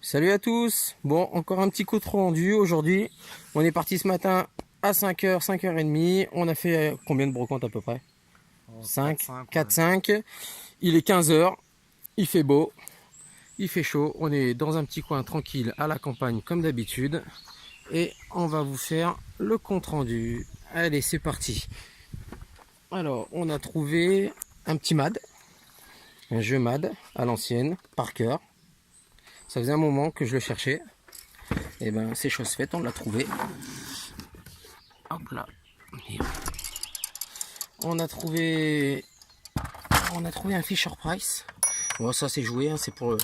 Salut à tous. Bon, encore un petit coup de rendu aujourd'hui. On est parti ce matin à 5h, 5h30. On a fait combien de brocantes à peu près? Oh, 5, 4-5, 4, ouais. 5. Il est 15h. Il fait beau. Il fait chaud. On est dans un petit coin tranquille à la campagne comme d'habitude. Et on va vous faire le compte rendu. Allez, c'est parti. Alors, on a trouvé un petit MAD. Un jeu MAD à l'ancienne, par cœur. Ça faisait un moment que je le cherchais. Et ben, c'est chose faite, on l'a trouvé. Hop là. On a trouvé, un Fisher Price. Bon, ça c'est joué, hein, c'est pour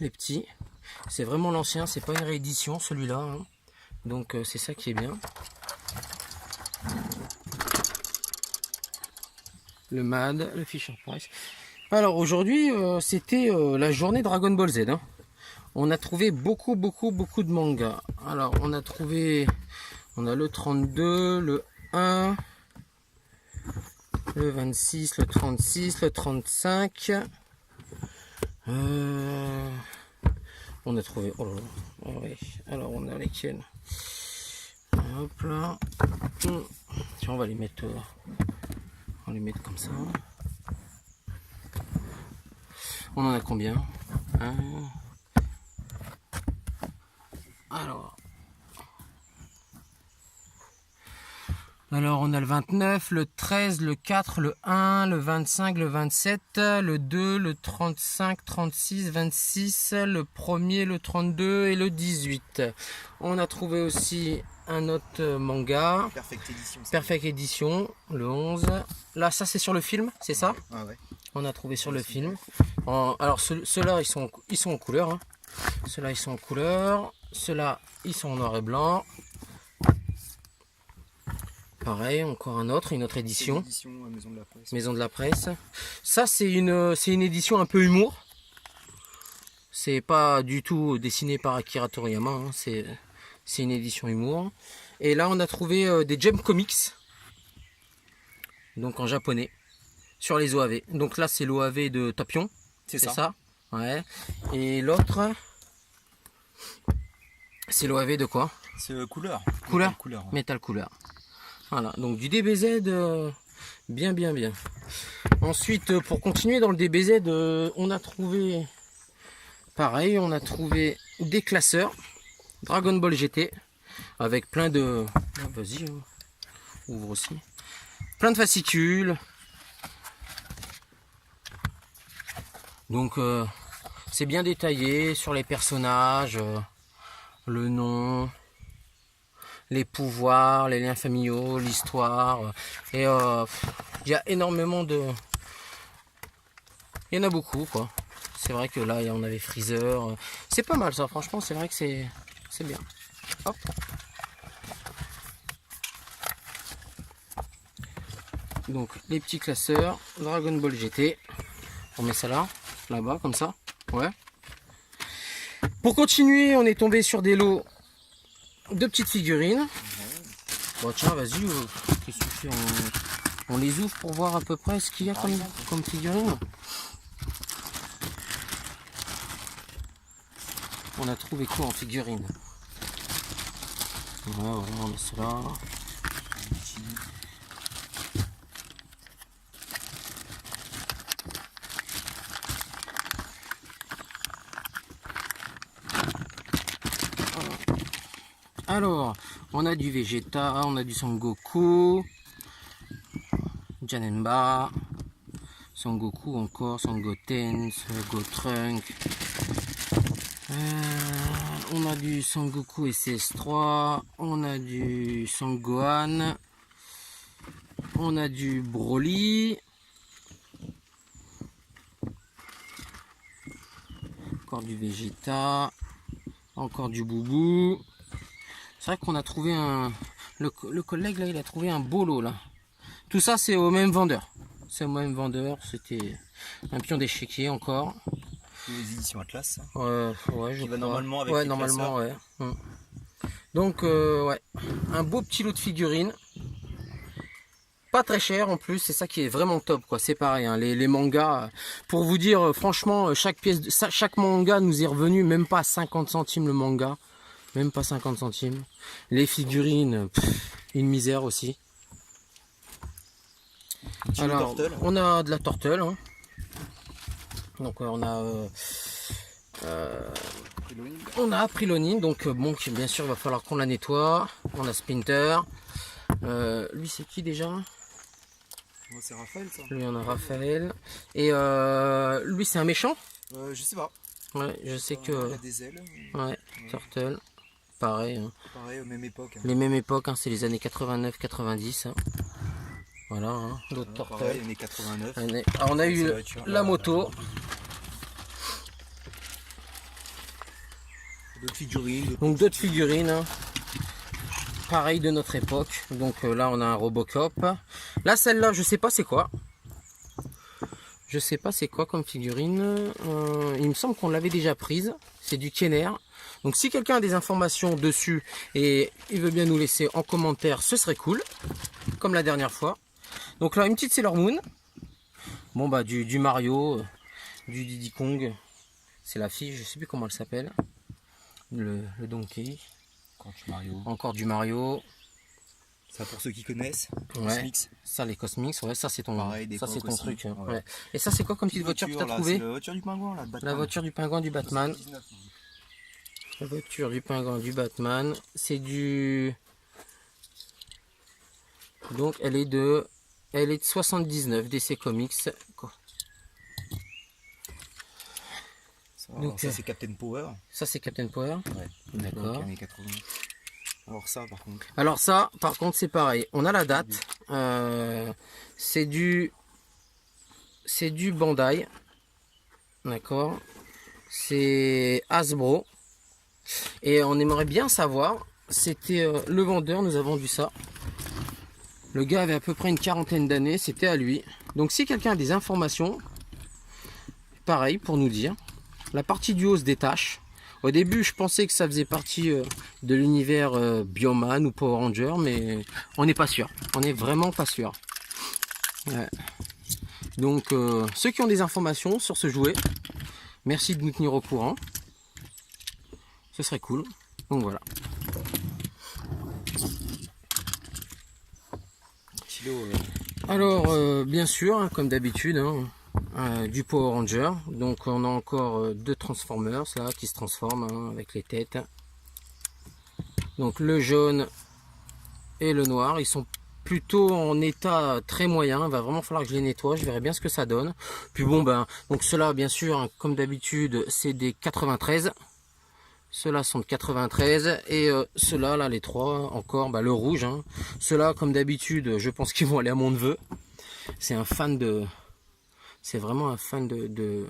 les petits. C'est vraiment l'ancien, c'est pas une réédition celui-là. Hein. Donc c'est ça qui est bien. Le MAD, le Fisher Price. Alors aujourd'hui, c'était la journée Dragon Ball Z. Hein. On a trouvé beaucoup de mangas. Alors on a le 32, le 1. Le 26, le 36, le 35. On a trouvé. Oh là là. Ah ouais. Alors on a lesquels? Hop là. Tiens, on va les mettre. On va les mettre comme ça. On en a combien? Alors. Alors on a le 29, le 13, le 4, le 1, le 25, le 27, le 2, le 35, 36, 26, le 1er, le 32 et le 18. On a trouvé aussi un autre manga. Perfect Edition. Perfect Edition, le 11. Là ça c'est sur le film, c'est ça? Ah ouais. On a trouvé sur le film. Alors ceux-là ils sont en couleur. Hein. Ceux-là ils sont en couleur. Ceux-là ils sont en noir et blanc. Pareil, encore une autre édition. Maison de la Presse. Maison de la Presse. Ça, c'est une édition un peu humour. C'est pas du tout dessiné par Akira Toriyama. Hein. C'est une édition humour. Et là, on a trouvé des Jump Comics. Donc en japonais. Sur les OAV. Donc là, c'est l'OAV de Tapion. C'est ça. Ouais. Et l'autre, c'est l'OAV de quoi? C'est couleur. Couleur. Couleur. Metal couleur. Voilà, donc du DBZ, bien. Ensuite, pour continuer dans le DBZ, on a trouvé, pareil, on a trouvé des classeurs, Dragon Ball GT, avec plein de, vas-y, ouvre aussi, plein de fascicules. Donc, c'est bien détaillé sur les personnages, le nom, les pouvoirs, les liens familiaux, l'histoire. Et il y a énormément de... Il y en a beaucoup, quoi. C'est vrai que là, on avait Freezer. C'est pas mal, ça. Franchement, c'est vrai que c'est bien. Hop. Donc, les petits classeurs. Dragon Ball GT. On met ça là-bas, comme ça. Ouais. Pour continuer, on est tombé sur des lots de petites figurines. Bon tiens, vas-y, qu'est-ce que tu fais? On les ouvre pour voir à peu près ce qu'il y a comme figurines. On a trouvé quoi en figurines? Voilà, on a cela. Alors, on a du Vegeta, on a du Son Goku, Janemba, Son Goku encore, Son Goten, Son Gotrunk. On a du Son Goku SS3, on a du Son Gohan, on a du Broly, encore du Vegeta, encore du Boubou. C'est vrai qu'on a trouvé le collègue là, il a trouvé un beau lot là. Tout ça c'est au même vendeur. C'est au même vendeur, c'était un pion d'échiquier encore. Les éditions Atlas. Ouais, je Qui va crois. normalement avec ouais, les normalement, classeurs. ouais. Donc, ouais, un beau petit lot de figurines. Pas très cher en plus, c'est ça qui est vraiment top, quoi. C'est pareil, hein, les mangas, pour vous dire, franchement, chaque manga nous est revenu même pas à 50 centimes le manga. Même pas 50 centimes. Les figurines, une misère aussi. Alors, on a de la Turtle. Hein. Donc on a Aprylonine, donc bon, bien sûr il va falloir qu'on la nettoie. On a Splinter. Lui c'est qui déjà? C'est Raphaël ça. Lui on a Raphaël. Et lui c'est un méchant? Je sais pas. Ouais, je sais que... Il a des ailes. Ouais, Turtle. Pareil. Hein. Pareil, aux mêmes époques. Hein. Les mêmes époques, hein, c'est les années 89-90. Hein. Voilà, hein, d'autres Turtles. Pareil, années 89. Alors, on a eu la moto. D'autres figurines. Donc d'autres figurines. Hein. Pareil de notre époque. Donc là on a un Robocop. Là celle-là je sais pas c'est quoi. Je sais pas c'est quoi comme figurine. Il me semble qu'on l'avait déjà prise. C'est du Kenner. Donc si quelqu'un a des informations dessus et il veut bien nous laisser en commentaire, ce serait cool. Comme la dernière fois. Donc là une petite Sailor Moon. Bon bah du Mario, du Diddy Kong. C'est la fille, je sais plus comment elle s'appelle. Le Donkey. Encore du Mario. Ça pour ceux qui connaissent. Ouais. Cosmix. Ça les Cosmix, ouais, ça c'est ton, pareil, ça c'est ton aussi. truc. Ouais. Ouais. Et ça c'est quoi comme petite voiture que tu as trouvé? La voiture du pingouin là, de Batman. La voiture du pingouin du Batman. 79. La voiture du pingouin du Batman. C'est du... Donc elle est de 79 DC Comics. Donc ça c'est Captain Power. Ça c'est Captain Power. Ouais. D'accord. Années 80. Alors ça par contre c'est pareil. On a la date. C'est du Bandai. D'accord. C'est Hasbro. Et on aimerait bien savoir. C'était le vendeur nous a vendu ça. Le gars avait à peu près une quarantaine d'années. C'était à lui. Donc si quelqu'un a des informations, pareil pour nous dire. La partie du haut se détache. Au début, je pensais que ça faisait partie de l'univers Bioman ou Power Ranger, mais on n'est pas sûr. On n'est vraiment pas sûr. Ouais. Donc, ceux qui ont des informations sur ce jouet, merci de nous tenir au courant. Ce serait cool. Donc voilà. Alors, bien sûr, hein, comme d'habitude, hein, du Power Ranger. Donc on a encore deux Transformers là qui se transforment hein, avec les têtes. Donc le jaune et le noir, ils sont plutôt en état très moyen. Il va vraiment falloir que je les nettoie, je verrai bien ce que ça donne. Puis bon ben, donc ceux-là bien sûr, hein, comme d'habitude, c'est des 93. Ceux-là sont de 93 et ceux-là, là, les trois encore, bah, le rouge. Hein. Ceux-là, comme d'habitude, je pense qu'ils vont aller à mon neveu. C'est un fan de... C'est vraiment un fan de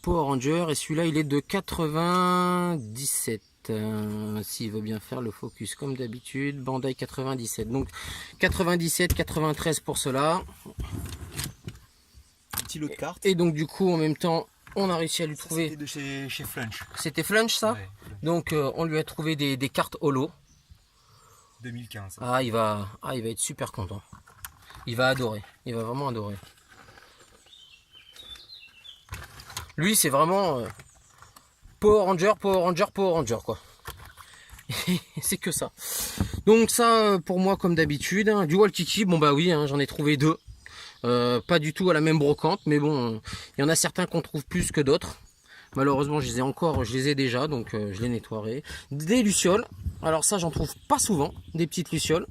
Power Ranger. Et celui-là, il est de 97. S'il veut bien faire le focus, comme d'habitude. Bandai 97. Donc 97, 93 pour cela. Un petit lot de cartes. Et donc, du coup, en même temps, on a réussi à lui trouver... C'était de chez Flunch. C'était Flunch, ça ouais. Donc, on lui a trouvé des cartes holo. 2015. Ah, il va être super content. Il va adorer. Il va vraiment adorer. Lui, c'est vraiment Power Ranger, Power Ranger, Power Ranger, quoi. C'est que ça. Donc ça, pour moi, comme d'habitude, hein, du Walkiki, bon bah oui, hein, j'en ai trouvé deux. Pas du tout à la même brocante, mais bon, il y en a certains qu'on trouve plus que d'autres. Malheureusement, je les ai déjà, donc je les nettoierai. Des lucioles. Alors ça, j'en trouve pas souvent, des petites lucioles.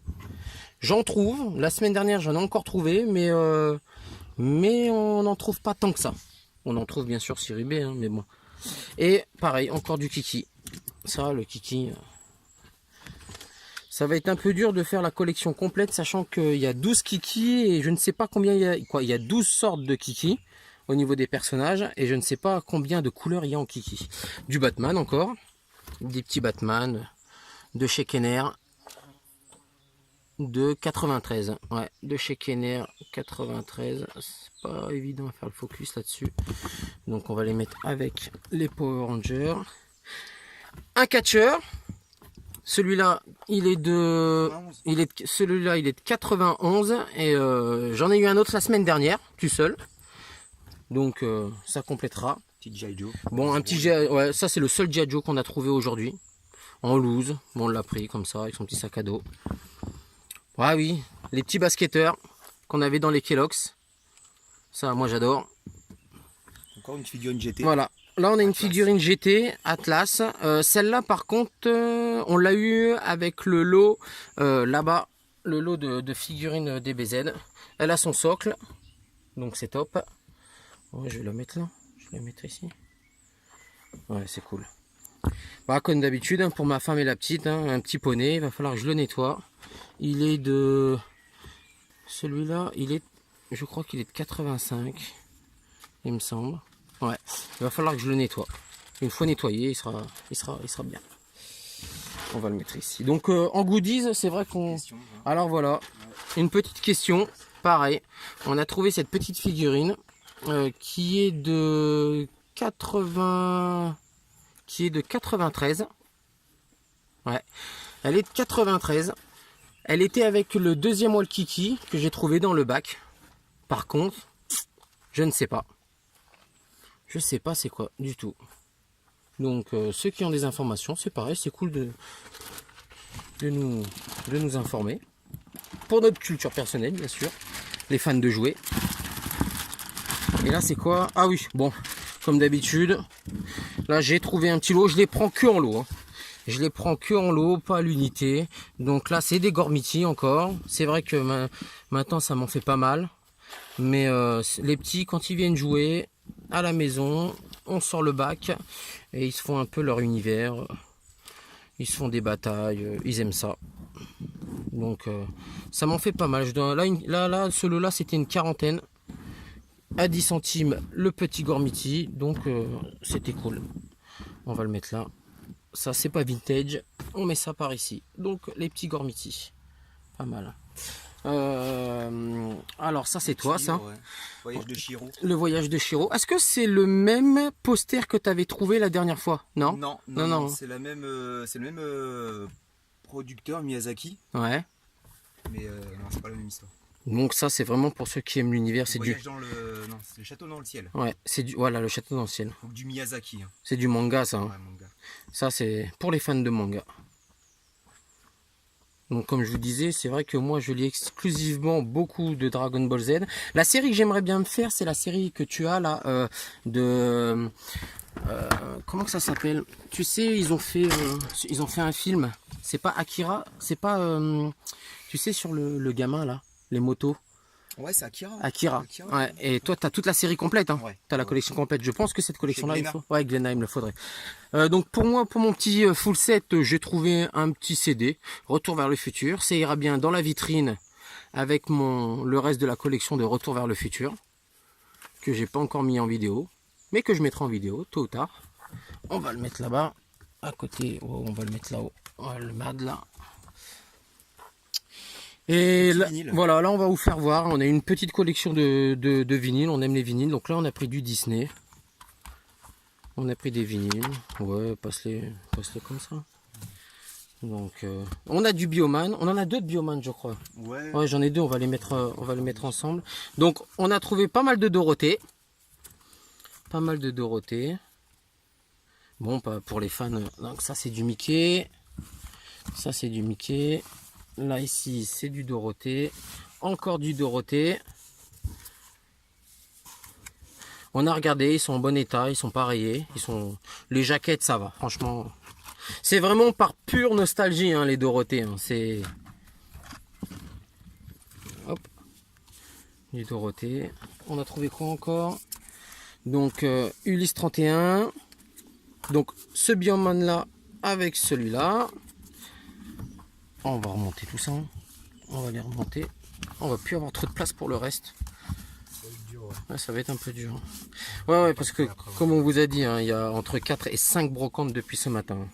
J'en trouve. La semaine dernière, j'en ai encore trouvé, mais on n'en trouve pas tant que ça. On en trouve bien sûr sur eBay, hein, mais bon. Et pareil, encore du kiki. Ça, le kiki... Ça va être un peu dur de faire la collection complète, sachant qu'il y a 12 kiki et je ne sais pas combien il y a... Quoi, il y a 12 sortes de kiki au niveau des personnages et je ne sais pas combien de couleurs il y a en kiki. Du Batman encore. Des petits Batman de chez Kenner. De 93. Ouais, de chez Kenner 93. C'est pas évident à faire le focus là-dessus. Donc on va les mettre avec les Power Rangers. Un catcheur. Celui-là, il est de... 91. Celui-là, il est de 91. Et j'en ai eu un autre la semaine dernière, tout seul. Donc ça complétera. Petit G.I. Joe. Bon, un petit ouais, ça c'est le seul G.I. Joe qu'on a trouvé aujourd'hui. En loose. Bon, on l'a pris comme ça, avec son petit sac à dos. Ah oui, les petits basketteurs qu'on avait dans les Kellogg's. Ça, moi j'adore. Encore une figurine GT. Voilà. Là, on a une Atlas. figurine GT, Atlas. Celle-là, par contre, on l'a eu avec le lot là-bas. Le lot de figurines DBZ. Elle a son socle. Donc c'est top. Ouais, je vais la mettre là. Je vais la mettre ici. Ouais, c'est cool. Bah, comme d'habitude, hein, pour ma femme et la petite, hein, un petit poney. Il va falloir que je le nettoie. Il est de... Celui-là, il est... Je crois qu'il est de 85. Il me semble. Ouais, il va falloir que je le nettoie. Une fois nettoyé, il sera bien. On va le mettre ici. Donc en goodies, c'est vrai qu'on... Alors voilà, une petite question. Pareil, on a trouvé cette petite figurine qui est de 80... qui est de 93. Ouais, elle est de 93. Elle était avec le deuxième Walkiki que j'ai trouvé dans le bac. Par contre, je ne sais pas. Je sais pas c'est quoi du tout. Donc ceux qui ont des informations, c'est pareil, c'est cool de nous informer. Pour notre culture personnelle, bien sûr. Les fans de jouets. Et là c'est quoi? Ah oui, bon, comme d'habitude. Là j'ai trouvé un petit lot, je les prends que en lot. Hein. Je les prends que en lot, pas à l'unité. Donc là c'est des Gormiti encore. C'est vrai que maintenant ça m'en fait pas mal. Mais les petits, quand ils viennent jouer à la maison, on sort le bac et ils se font un peu leur univers. Ils se font des batailles, ils aiment ça. Donc ça m'en fait pas mal. Là, ce lot-là, c'était une quarantaine. À 10 centimes, le petit Gormiti. Donc c'était cool. On va le mettre là. Ça, c'est pas vintage. On met ça par ici. Donc les petits Gormiti. Pas mal. Alors ça c'est toi ça. Ouais. Voyage de Chiro. Le voyage de Chiro. Est-ce que c'est le même poster que tu avais trouvé la dernière fois? Non. Non. C'est le même producteur Miyazaki. Ouais. Mais non, c'est pas la même histoire. Donc ça c'est vraiment pour ceux qui aiment l'univers. C'est du... Non, c'est le château dans le ciel. Ouais, c'est du... Voilà, le château dans le ciel. Donc du Miyazaki. Hein. C'est du manga ça. Hein. Ouais, manga. Ça c'est pour les fans de manga. Donc comme je vous disais, c'est vrai que moi je lis exclusivement beaucoup de Dragon Ball Z. La série que j'aimerais bien me faire, c'est la série que tu as là comment que ça s'appelle? Tu sais, ils ont fait un film. C'est pas Akira, c'est pas tu sais sur le gamin là, les motos. Ouais, c'est Akira. Akira. Ouais. Et toi, tu as toute la série complète. Hein. Ouais. Tu as la collection complète. Je pense que cette collection-là, il faut. Glénat. Ouais, Glénat, il me le faudrait. Donc pour moi, pour mon petit full set, j'ai trouvé un petit CD, Retour vers le futur. Ça ira bien dans la vitrine avec le reste de la collection de Retour vers le futur, que j'ai pas encore mis en vidéo, mais que je mettrai en vidéo, tôt ou tard. On va le mettre là-bas, à côté. Oh, on va le mettre là-haut. On va le mettre là. Et là, voilà, là on va vous faire voir, on a une petite collection de vinyles, on aime les vinyles, donc là on a pris du Disney. On a pris des vinyles, ouais, passe-les comme ça. Donc on a du Bioman, on en a deux de Bioman je crois. Ouais, j'en ai deux, on va les mettre ensemble. Donc on a trouvé pas mal de Dorothée. Pas mal de Dorothée. Bon, pas pour les fans, donc ça c'est du Mickey. Ça c'est du Mickey. Là ici c'est du Dorothée, encore du Dorothée. On a regardé, ils sont en bon état, ils sont pas rayés, les jaquettes ça va, franchement. C'est vraiment par pure nostalgie hein, les Dorothées. Hein. C'est hop du Dorothée. On a trouvé quoi encore? Donc Ulysse 31. Donc ce Bioman là avec celui-là. On va remonter tout ça. Hein. On va les remonter. On va plus avoir trop de place pour le reste. Ça va être dur, ouais. Ouais, ça va être un peu dur. Ouais, parce que comme on vous a dit, hein, il y a entre 4 et 5 brocantes depuis ce matin.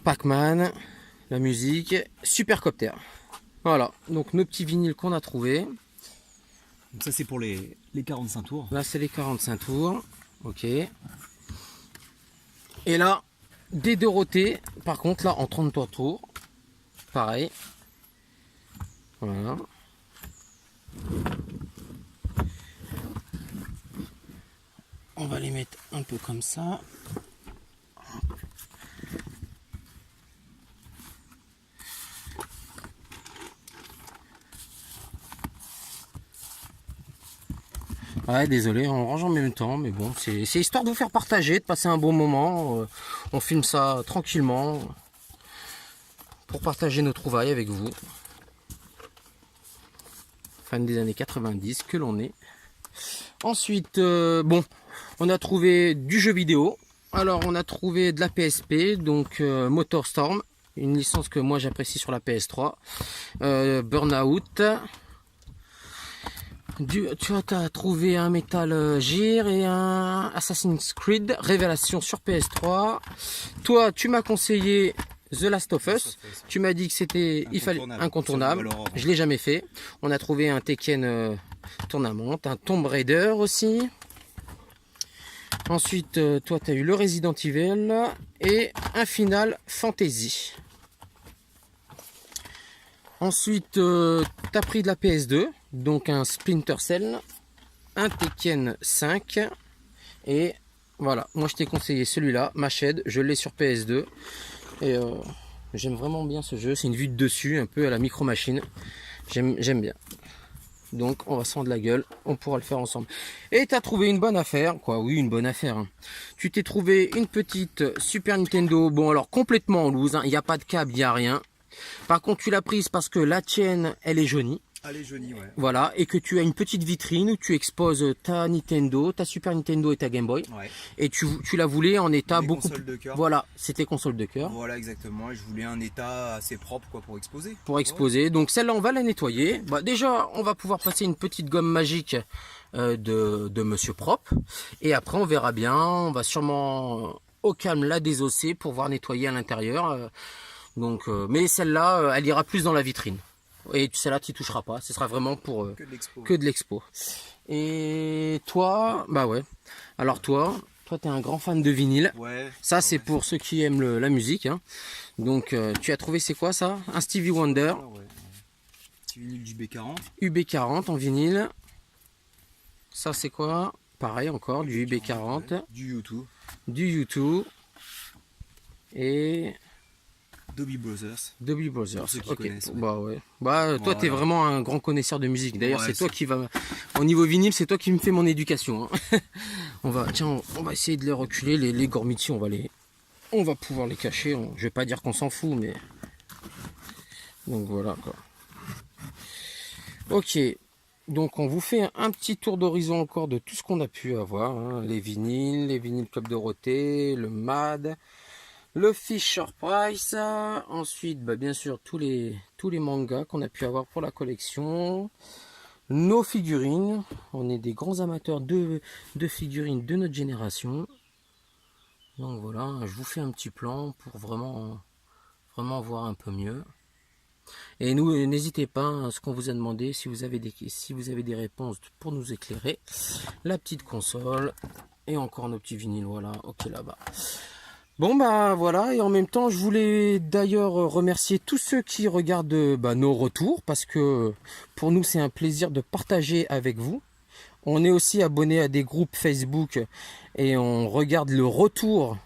Pac-Man, la musique, Supercopter. Voilà, donc nos petits vinyles qu'on a trouvés. Donc ça c'est pour les 45 tours. Là c'est les 45 tours. Ok. Et là, des Dorothée, par contre là en 33 tours, pareil. Voilà. On va les mettre un peu comme ça. Ouais, désolé, on range en même temps, mais bon, c'est histoire de vous faire partager, de passer un bon moment. On filme ça tranquillement pour partager nos trouvailles avec vous. Fan des années 90 que l'on est. Ensuite, bon, on a trouvé du jeu vidéo. Alors, on a trouvé de la PSP, donc MotorStorm, une licence que moi j'apprécie sur la PS3. Burnout. Tu as trouvé un Metal Gear et un Assassin's Creed Révélation sur PS3. Toi, tu m'as conseillé The Last of Us. Tu m'as dit que c'était incontournable. Je l'ai jamais fait. On a trouvé un Tekken Tournament, un Tomb Raider aussi. Ensuite, toi, tu as eu le Resident Evil et un Final Fantasy. Ensuite, tu as pris de la PS2, donc un Splinter Cell, un Tekken 5, et voilà, moi je t'ai conseillé celui-là, Mached, je l'ai sur PS2, et j'aime vraiment bien ce jeu, c'est une vue de dessus, un peu à la Micro Machine, j'aime bien. Donc on va se rendre la gueule, on pourra le faire ensemble. Et tu as trouvé une bonne affaire, quoi, oui une bonne affaire. Hein. Tu t'es trouvé une petite Super Nintendo, bon alors complètement en loose, il n'y a pas de câble, il n'y a rien. Par contre, tu l'as prise parce que la tienne, elle est jaunie. Elle est jaunie, ouais. Voilà, et que tu as une petite vitrine où tu exposes ta Nintendo, ta Super Nintendo et ta Game Boy. Ouais. Et tu la voulais en état Des beaucoup consoles de cœur. Voilà, c'était console de cœur. Voilà, exactement. Et je voulais un état assez propre, quoi, pour exposer. Pour exposer. Ouais. Donc celle-là, on va la nettoyer. Bah, déjà, on va pouvoir passer une petite gomme magique de Monsieur Propre. Et après, on verra bien. On va sûrement au calme la désosser pour voir nettoyer à l'intérieur. Donc, mais celle-là, elle ira plus dans la vitrine. Et celle-là, tu n'y toucheras pas. Ce sera vraiment pour que de l'expo. Et toi, bah ouais. Alors toi, tu es un grand fan de vinyle. Ouais. Ça, c'est pour ceux qui aiment la musique. Hein. Donc, tu as trouvé, c'est quoi ça? Un Stevie Wonder. Ah ouais. Petit vinyle du UB40. UB40 en vinyle. Ça, c'est quoi? Pareil encore, du UB40. Ouais. Du U2. Du U2. Et... Doobie Brothers. Doobie Brothers. Ceux qui Ok. connaissent, ouais. Bah ouais. Bah toi t'es vraiment un grand connaisseur de musique. D'ailleurs Ouais, c'est toi qui va. Au niveau vinyle, c'est toi qui me fais mon éducation. Hein. on va essayer de les reculer. Les Gormiti, on va pouvoir les cacher. Je vais pas dire qu'on s'en fout, mais. Donc voilà quoi. Ok. Donc on vous fait un petit tour d'horizon encore de tout ce qu'on a pu avoir. Hein. Les vinyles Club Dorothée, le MAD. Le Fisher Price, ensuite bah, bien sûr tous les mangas qu'on a pu avoir pour la collection, nos figurines, on est des grands amateurs de figurines de notre génération, donc voilà, je vous fais un petit plan pour vraiment voir un peu mieux. Et nous, n'hésitez pas à ce qu'on vous a demandé, si vous avez des réponses pour nous éclairer, la petite console, et encore nos petits vinyles, voilà, ok là-bas. Bon bah voilà, et en même temps je voulais d'ailleurs remercier tous ceux qui regardent nos retours, parce que pour nous c'est un plaisir de partager avec vous. On est aussi abonné à des groupes Facebook et on regarde le retour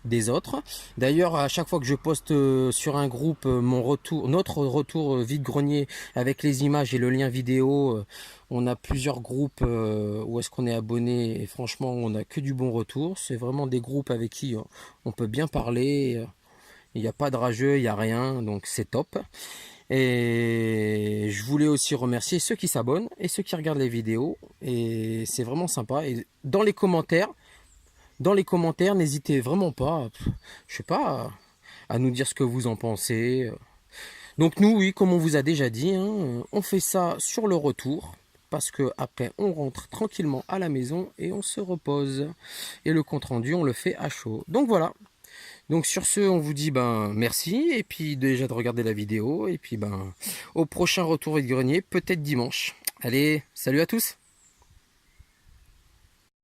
des autres. D'ailleurs à chaque fois que je poste sur un groupe notre retour vide-grenier avec les images et le lien vidéo, on a plusieurs groupes où est-ce qu'on est abonné, et franchement on a que du bon retour. C'est vraiment des groupes avec qui on peut bien parler, il n'y a pas de rageux, il n'y a rien, donc c'est top. Et je voulais aussi remercier ceux qui s'abonnent et ceux qui regardent les vidéos, et c'est vraiment sympa. Et dans les commentaires, n'hésitez vraiment pas, je sais pas, à nous dire ce que vous en pensez. Donc nous, oui, comme on vous a déjà dit, hein, on fait ça sur le retour, parce que après on rentre tranquillement à la maison et on se repose. Et le compte rendu, on le fait à chaud. Donc voilà. Donc sur ce, on vous dit merci, et puis déjà de regarder la vidéo, et puis au prochain retour vide-grenier, peut-être dimanche. Allez, salut à tous!